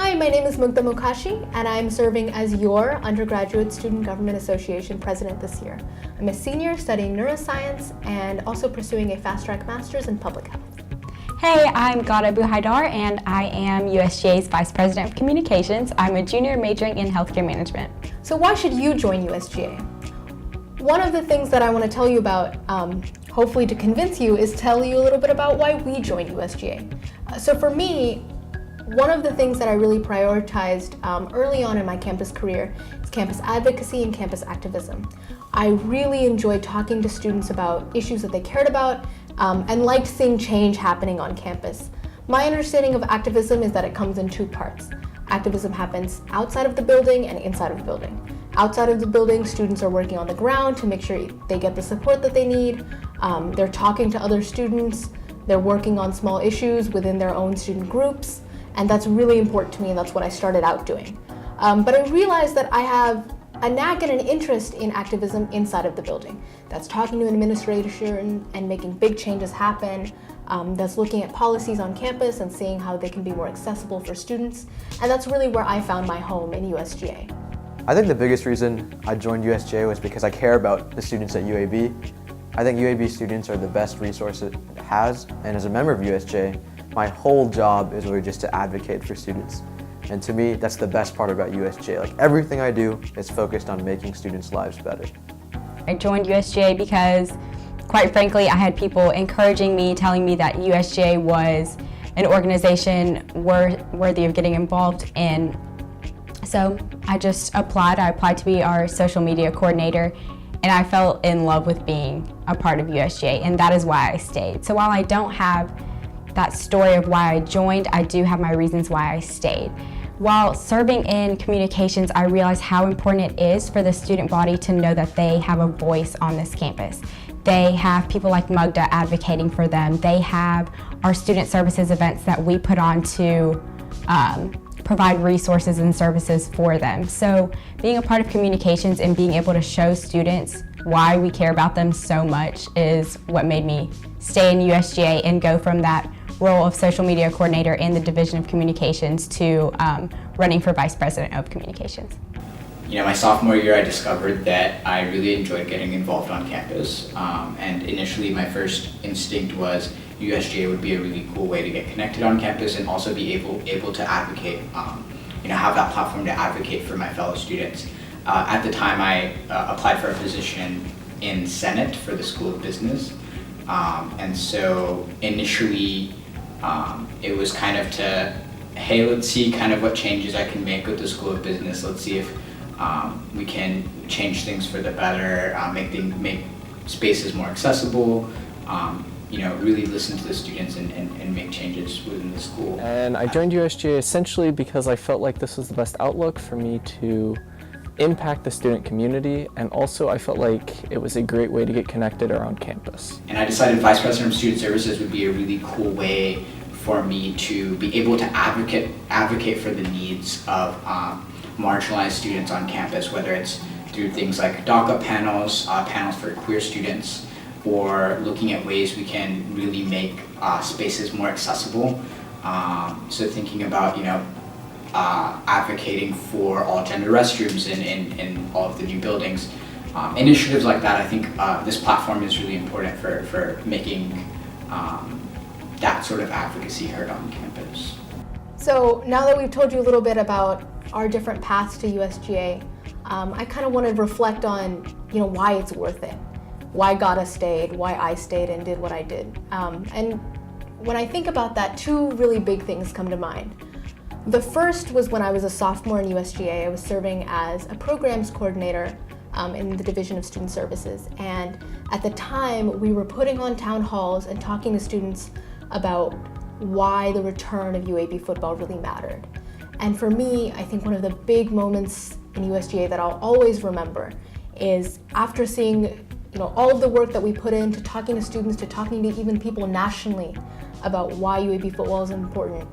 Hi, my name is Mugdha Mokashi, and I'm serving as your Undergraduate Student Government Association President this year. I'm a senior studying neuroscience and also pursuing a fast-track master's in public health. Hey, I'm Gada Buhaidar, and I am USGA's Vice President of Communications. I'm a junior majoring in healthcare management. So why should you join USGA? One of the things that I want to tell you about, hopefully to convince you, is tell you a little bit about why we joined USGA. So for me, one of the things that I really prioritized early on in my campus career is campus advocacy and campus activism. I really enjoyed talking to students about issues that they cared about and liked seeing change happening on campus. My understanding of activism is that it comes in two parts. Activism happens outside of the building and inside of the building. Outside of the building, students are working on the ground to make sure they get the support that they need. They're talking to other students. They're working on small issues within their own student groups. And that's really important to me, and that's what I started out doing. But I realized that I have a knack and an interest in activism inside of the building. That's talking to an administration and making big changes happen. That's looking at policies on campus and seeing how they can be more accessible for students. And that's really where I found my home in USGA. I think the biggest reason I joined USGA was because I care about the students at UAB. I think UAB students are the best resource it has, and as a member of USGA, my whole job is really just to advocate for students. And to me, that's the best part about USGA. Like, everything I do is focused on making students' lives better. I joined USGA because, quite frankly, I had people encouraging me, telling me that USGA was an organization worthy of getting involved in. So I just applied. I applied to be our social media coordinator, and I fell in love with being a part of USGA, and that is why I stayed. So while I don't have that story of why I joined, I do have my reasons why I stayed. While serving in communications, I realized how important it is for the student body to know that they have a voice on this campus. They have people like Mugdha advocating for them. They have our student services events that we put on to provide resources and services for them. So being a part of communications and being able to show students why we care about them so much is what made me stay in USGA and go from that role of social media coordinator in the Division of Communications to running for Vice President of Communications. You know, my sophomore year I discovered that I really enjoyed getting involved on campus, and initially my first instinct was USGA would be a really cool way to get connected on campus and also be able to advocate, have that platform to advocate for my fellow students. At the time I applied for a position in Senate for the School of Business, and so initially it was kind of to, hey, let's see kind of what changes I can make with the School of Business. Let's see if we can change things for the better, make spaces more accessible, really listen to the students and make changes within the school. And I joined USGA essentially because I felt like this was the best outlook for me to impact the student community, and also I felt like it was a great way to get connected around campus. And I decided Vice President of Student Services would be a really cool way for me to be able to advocate for the needs of marginalized students on campus, whether it's through things like DACA panels, panels for queer students, or looking at ways we can really make spaces more accessible. So thinking about, advocating for all gender restrooms in all of the new buildings. Initiatives like that, I think this platform is really important for making that sort of advocacy heard on campus. So now that we've told you a little bit about our different paths to USGA, I kind of want to reflect on, why it's worth it. Why Gada stayed, why I stayed and did what I did. And when I think about that, two really big things come to mind. The first was when I was a sophomore in USGA. I was serving as a programs coordinator in the Division of Student Services. And at the time, we were putting on town halls and talking to students about why the return of UAB football really mattered. And for me, I think one of the big moments in USGA that I'll always remember is after seeing all of the work that we put into talking to students, to talking to even people nationally about why UAB football is important.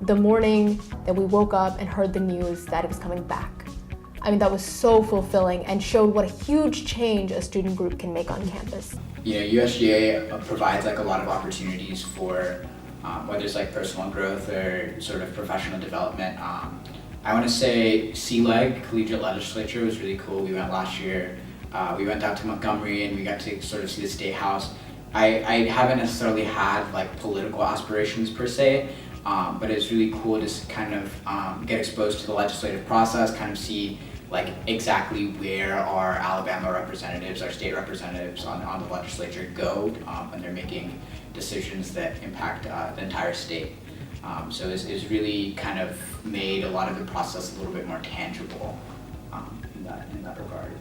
The morning that we woke up and heard the news that it was coming back. I mean, that was so fulfilling and showed what a huge change a student group can make on campus. USGA provides a lot of opportunities for whether it's like personal growth or sort of professional development. I want to say CLEG, Collegiate Legislature, was really cool. We went last year. We went down to Montgomery and we got to sort of see the State House. I haven't necessarily had like political aspirations per se, but it's really cool to kind of get exposed to the legislative process, kind of see like exactly where our Alabama representatives, our state representatives on the legislature go when they're making decisions that impact the entire state. So it's really kind of made a lot of the process a little bit more tangible in that regard.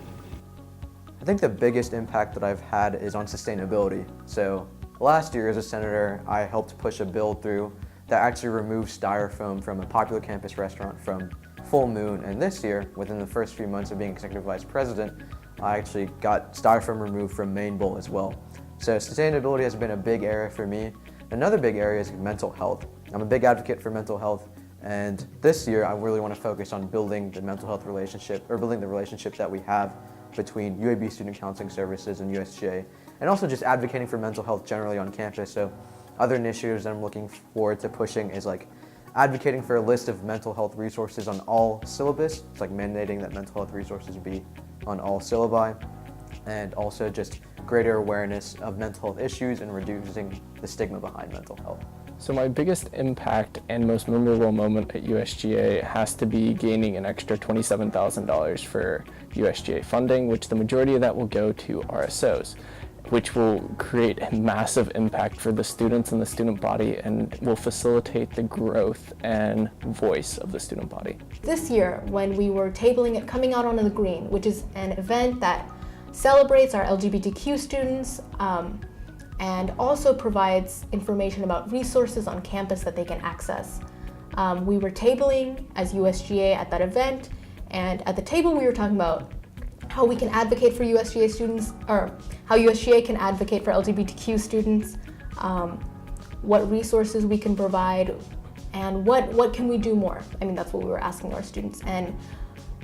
I think the biggest impact that I've had is on sustainability. So last year as a senator, I helped push a bill through that actually removed styrofoam from a popular campus restaurant from Full Moon. And this year, within the first few months of being executive vice president, I actually got styrofoam removed from Main Bowl as well. So sustainability has been a big area for me. Another big area is mental health. I'm a big advocate for mental health, and this year I really want to focus on building the mental health relationship, or building the relationship that we have between UAB Student Counseling Services and USGA, and also just advocating for mental health generally on campus. So other initiatives that I'm looking forward to pushing is like advocating for a list of mental health resources on all syllabus. It's like mandating that mental health resources be on all syllabi, and also just greater awareness of mental health issues and reducing the stigma behind mental health. So my biggest impact and most memorable moment at USGA has to be gaining an extra $27,000 for USGA funding, which the majority of that will go to RSOs, which will create a massive impact for the students and the student body and will facilitate the growth and voice of the student body. This year, when we were tabling it, Coming Out Onto the Green, which is an event that celebrates our LGBTQ students, and also provides information about resources on campus that they can access. We were tabling as USGA at that event, and at the table we were talking about how we can advocate for USGA students, or how USGA can advocate for LGBTQ students, what resources we can provide, and what can we do more? I mean, that's what we were asking our students. And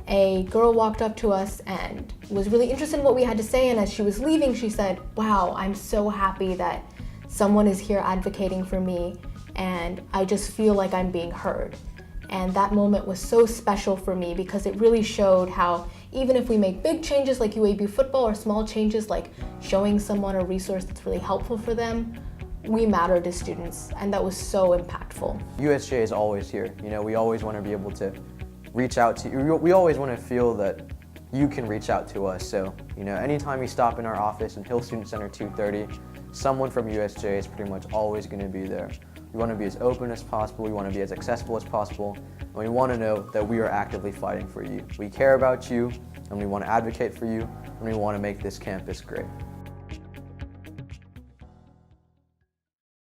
a girl walked up to us and was really interested in what we had to say, and as she was leaving, she said, "Wow, I'm so happy that someone is here advocating for me, and I just feel like I'm being heard." And that moment was so special for me because it really showed how even if we make big changes like UAB football or small changes like showing someone a resource that's really helpful for them, we matter to students, and that was so impactful. USGA is always here. You know, we always want to be able to reach out to you. We always want to feel that you can reach out to us. So, you know, anytime you stop in our office in Hill Student Center 230, someone from USGA is pretty much always going to be there. We want to be as open as possible, we want to be as accessible as possible, and we want to know that we are actively fighting for you. We care about you, and we want to advocate for you, and we want to make this campus great.